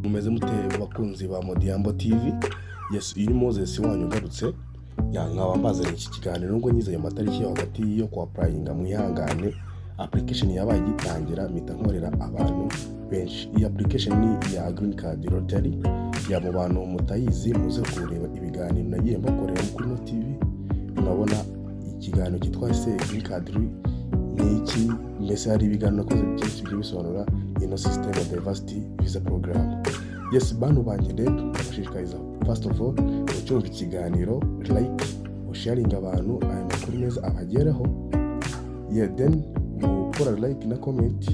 Mumeze mute bakunzi ba Modiambo TV? Yes, iri Moses wanyu garutse. Nkaba mbazanye iki kiganiro nubwo nyizeye amatariki yo hagati yo kwa applyinga mwihangane. Application yabaye gitangira mpita nkorera abantu benshi. Iyi application ni ya Green Card Lottery ya mu bantu mutayizi muze kureba ibiganiro nagiye mbakorera kuri no TV. Murabona ikiganiro kitwa Green Card ni iki mbese hari ibiganiro nakoze byinshi byo bisobanura ino system of diversity visa program. Yes, bantu banjye rero ndabashishikariza first of all ucyumva ikiganiro like sharing abantu aya makuru neza abageraho. Then gukora like na comment,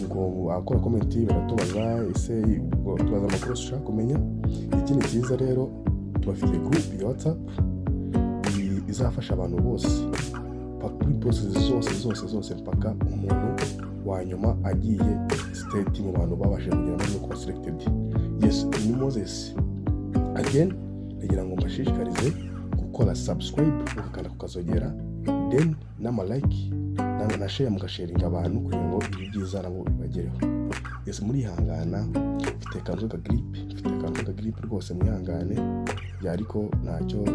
ngo akora comment baratubaza ese tubaza amakuru ushaka kumenya. Ikindi cyiza rero tubafite group ya WhatsApp izafasha abantu bose kuri process zose mpaka umuntu wa nyuma agiye state mu bantu babashe kugira no kuba selected. Yes, ni Moses again ndagira ngo mbashishikarize gukora subscribe ukakanda kukazogera, then nama like na share mugasharinga abantu kugira ngo ibi byiza nabo bibagereho. Yes, muri hangana mfite kanzo ka grip rwose mwihangane yariko ntacyo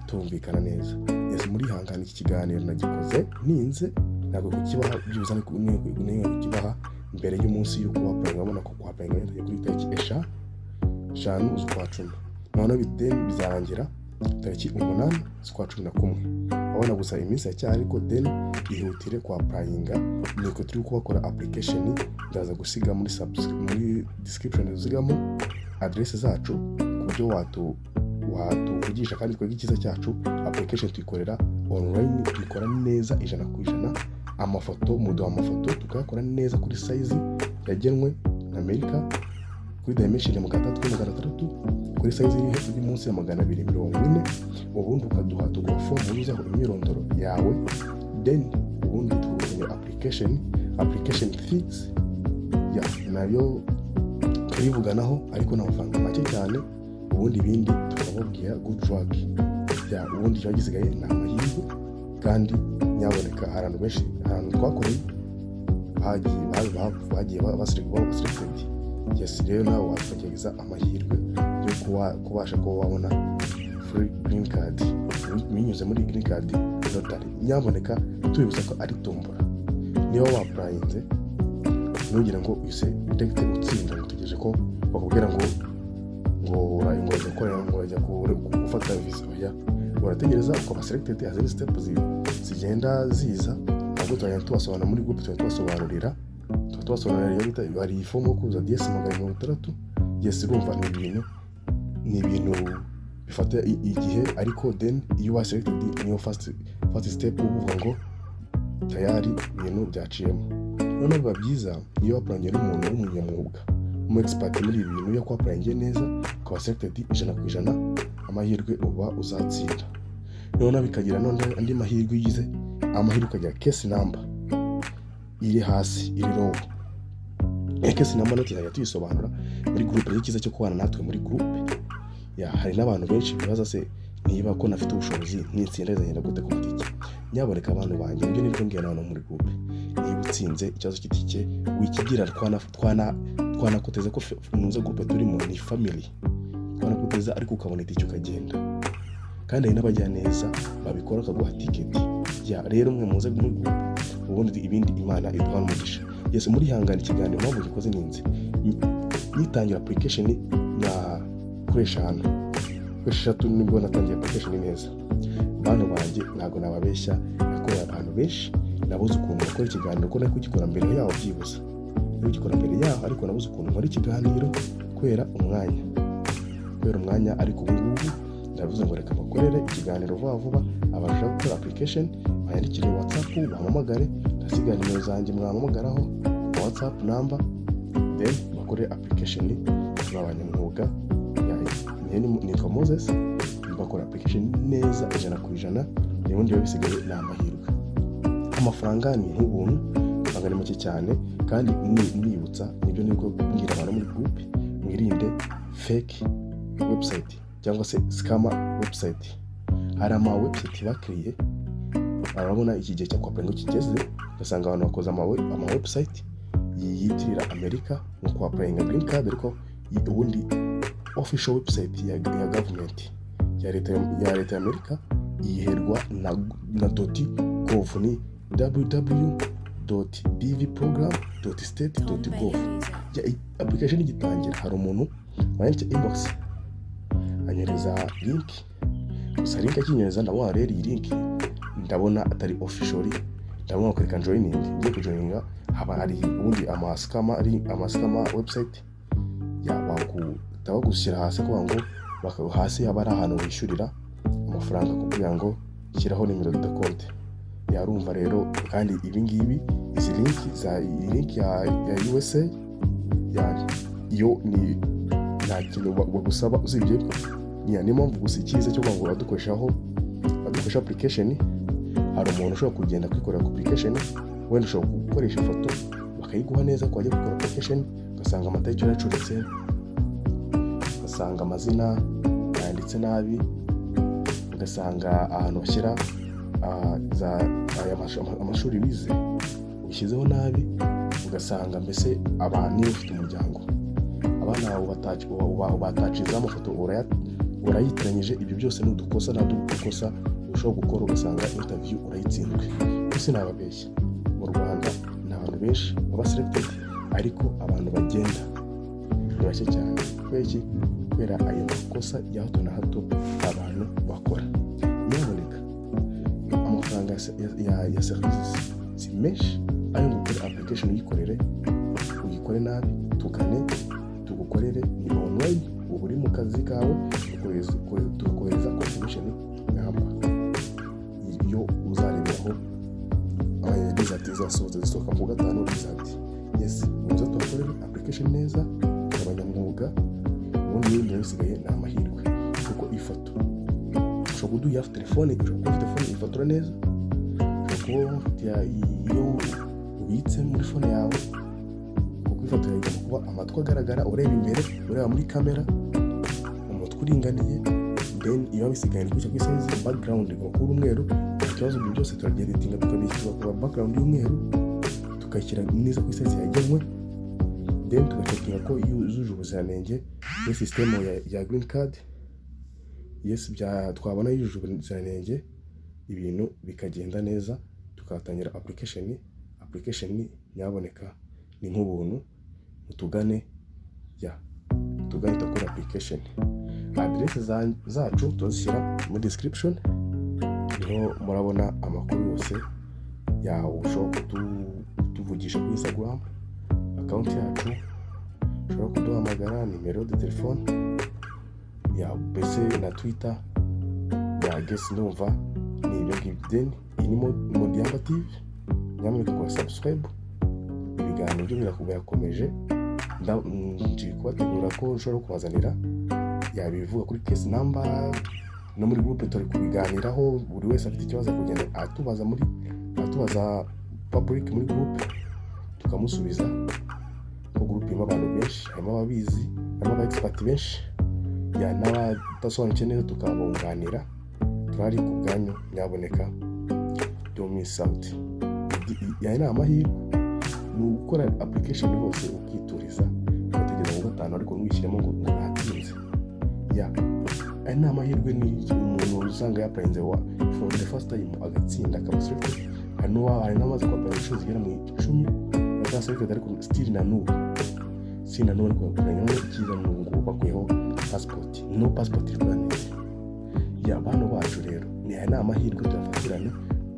tumvikana neza. Yes, muri hangana iki kiganiro nagikoze ninze ntabwo kukibaha byuza ni kukibaha mbere y'umunsi yo kuba panga babona ko kwa panga yagiye kuri tariki 5 z'ukwa 10. None bizarangira tariki 8 z'ukwa 11. Abona gusa iminsi cyari ko then ihutire kwa payinga niko turi kubakora application. Ndaza gusiga muri description zigamo adress zacu kubyo watuvugisha kandi twege ikiza cyacu. Application tuyikorera online, tuyikora neza 100%. Amafoto muduha amafoto tukayakora neza kuri size yagenwe na Amerika kuri dimension ya 3x3 kuri size iri munsi ya 240. Ubundi ukaduha tuguha form uzaho imyirondoro yawe, then ubundi tuguha application fees ya nayo turivuganaho ariko n'amafaranga make cyane. Ubundi bindi tukababwira good luck ya ubundi cyagisigaye na mahirwe. Kandi nyaboneka ahantu benshi ahantu twakoreye bagiye baselected. Yes, rero nawe wategeza amahirwe yo kubasha ko wabona free green card binyuze muri Green Card Lottery. Nyaboneka tubibuza ko ari tombora. Niyo waprayinze nugira ngo use direct utsinda ngutegereje ko bakubwira ngo urayingoje korera ngo ajya gufata visa ya urategereza ukaba selected. As steps zigenda ziza ntabwo twasobanura muri group twasobanurira bari ifomo kuza DS 600. Yes, urumva ni ibintu bifata igihe ariko then iyo wa selected niyo first step uvuga ngo tayari ibintu byaciyemo. None biba byiza iyo apuranye n'umuntu w'umunyamwuga mu expert muri ibi bintu yo kwapuranye neza ukaba selected 100%, amahirwe uba uzatsinda. None bikagira none andi mahirwe yize amahirwe ukagira case number iri hasi iri low. Case number noti ya tuyisobanura muri group y'ikiza cyo kubana natwe muri group. Ya hari n'abantu benshi bibaza se niba ko nafite ubushobozi n'itsinda zagenda gute ku matike. Nyaboneka abantu banjye ibyo nibyo ngiye naho muri group. Niba utsinze ikibazo kitike wikigira twanakuteze ko nuza group turimo ni family. Twanakuteza ariko ukabona itike ukagenda. Kandi hari n'abajya neza babikora akaguha ticket. Ya rero mwe muze muri group ubundi ibindi Imana iduha umugisha. Yes, muri hangana ikiganiro mpamvu gikoze ninze nitangira application ya eshatu nibwo natangiye application neza. Bantu banjye ntago nababeshya nakorera abantu benshi. Nabuze ukuntu bakora ikiganiro ko nako gikora mbere yaho byibuza ugikora mbere yaho ariko nabuze ukuntu nkora ikiganiro kwera umwanya ariko ubu ndavuze ngo reka bakorere ikiganiro vuba abasha gukora application bayandikire WhatsApp bahamagare ndasiga nimero zanjye mwahamagaraho WhatsApp number, then bakore application babanyamwuga nitwa Moses. Bakora application neza 100%. N'ubundi bisigaye n'amahirwe. Amafaranga ni nk'ubuntu bagana make cyane kandi nibutsa nibyo niko kubwira abantu muri group mwirinde fake website cyangwa se scammer website. Hari ama website bakriye arabona iki gihe cyo kwapanga kigeze ugasanga abantu bakoza ama website yiyitirira Amerika no kwapanga green card ariko ubundi official website ya government ya leta ya Amerika yiherwa na .gov, ni www.dvprogram.state.gov. Application igitangira hari umuntu wanditse inbox anyereza link, gusa link akinyereza ndabona rero iyi link ndabona atari officially, ndabona ko reka joining, ngiye kujoininga haba hari ubundi amaskama website bagushyira hasi kugira ngo hasi haba ari ahantu wishyurira amafaranga kugira ngo shyiraho nimero de konti. Yarumva rero kandi ibi ngibi izi link ya USA yo ni nta kintu bagusaba usibye niyo mpamvu gusa icyiza cyo ngo badukoresha application. Hari umuntu ushobora kugenda kwikorera application, wenda ushobora gukoresha ifoto bakayiguha neza ko wajya gukora application, ugasanga amatariki yaracuritse, ugasanga amazina yanditse nabi, ugasanga ahantu bashyira amashuri bize ushyizeho nabi, ugasanga mbese abantu niba ufite umuryango abana bawe bataciza amafoto urayitiranyije. Ibyo byose ni udukosa ushobora gukora, ugasanga interview urayitsinzwe. Ese nababeshya mu Rwanda ni abantu benshi baba selected, ariko abantu bagenda ni bake cyane. Kubera ayo makosa ya hato na hato abantu bakora. Nyamuneka amafaranga ya services si menshi, ayo gukora application uyikore nabi, tugukorere ni online, ubu uri mu kazi kawe tukohereza confirmation number iyo uzareberaho result zisohoka mu gatanu. Result muze tubakorere application neza abanyamwuga, ubundi ibindi bisigaye ni amahirwe. Kuko ifoto ushobora kuduha telefone, ifotora neza, ushobora kuba iyo ubitse muri phone yawe, kuko ifoto igomba kuba amatwi agaragara, ureba imbere, ureba muri kamera, umutwe uringaniye, then iyo bisigaye ni kuca kwisize background igomba kuba umweru. Ikibazo ibyo byose turageditinga tukabishyira ku background y'umweru, tukayishyira neza ku size yagenwe, then tugacekinga ko yujuje ubuziranenge muri system ya green card. Twabona yujuje ubuziranenge, ibintu bikagenda neza, tukatangira application. Nyaboneka ni nk'ubuntu, mutugane tukora application. Adress zacu tuzishyira muri description, niho murabona amakuru yose ushobora kutuvugisha kuri Instagram account yacu, ushobora kuduhamagara nimero de telefone mbese na Twitter guess ndumva ni ibyo ngibyo. Iyi ni Modiamba TV, nyamuneka kora subscribe. Ibiganiro byo birakomeje, ngiye kubategura ko nshobora kubazanira yabivuga kuri case number no muri groupe turi kubiganiraho. Buri wese afite ikibazo kugenda atubaza public muri groupe, tukamusubiza ko groupe irimo abantu benshi, harimo ababizi, harimo aba expert benshi, n'abadasobanukiwe neza tukabunganira. Turari ku bwanyu, nyaboneka don't miss out. Ni amahirwe ni gukora application hose ukituriza, ugategereza ngo gatanu ariko nwishyiremo ngo ntatinze. Ni amahirwe, ni umuntu usanga yaplayinze for the first time agatsinda akaba selected. Hari n'amaze kwaplayinga inshuro zigera mu 10 bakaba selected, ariko still na n'ubu ariko kurengera icyiza n'ubu bakwiyeho passport, no passport rwanda. Abantu bacu rero ni amahirwe turafatirana,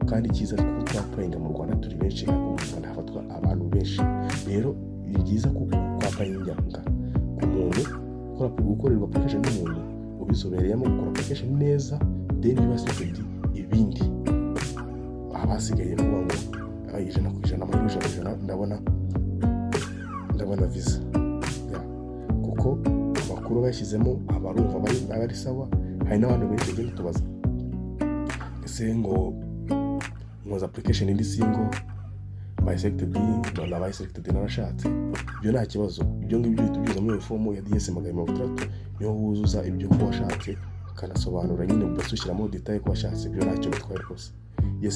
kandi icyiza ko twaplayinga mu Rwanda turi benshi, mu Rwanda hafatwa abantu benshi. Rero ni byiza ko twaplayinga ku muntu gukorerwa application n'umuntu ubizobereyemo gukora application neza, then bibasifite ibindi abasigaye kuba ngo 100% ndabona visa kuko amakuru bashyizemo abarumva bari sawa. Hari n'abantu benshi bagenda tubaza ese ngo nkoza application indi single bisected na bisected narashatse. Ibyo nta kibazo, ibyo ngibyo bitubyuza muri form ya DS 300 niho wuzuza ibyo washatse, ukanasobanura nyine ugashyiramo detail ko washatse. Ibyo ntacyo bitwaye rwose.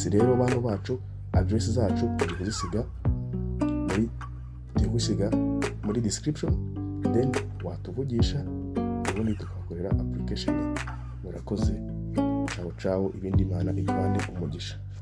Rero bantu bacu adress zacu tuzisiga muri description, then watuvugisha ubundi tugakorera application. Murakoze, ciao ciao, ibindi Imana ibane umugisha.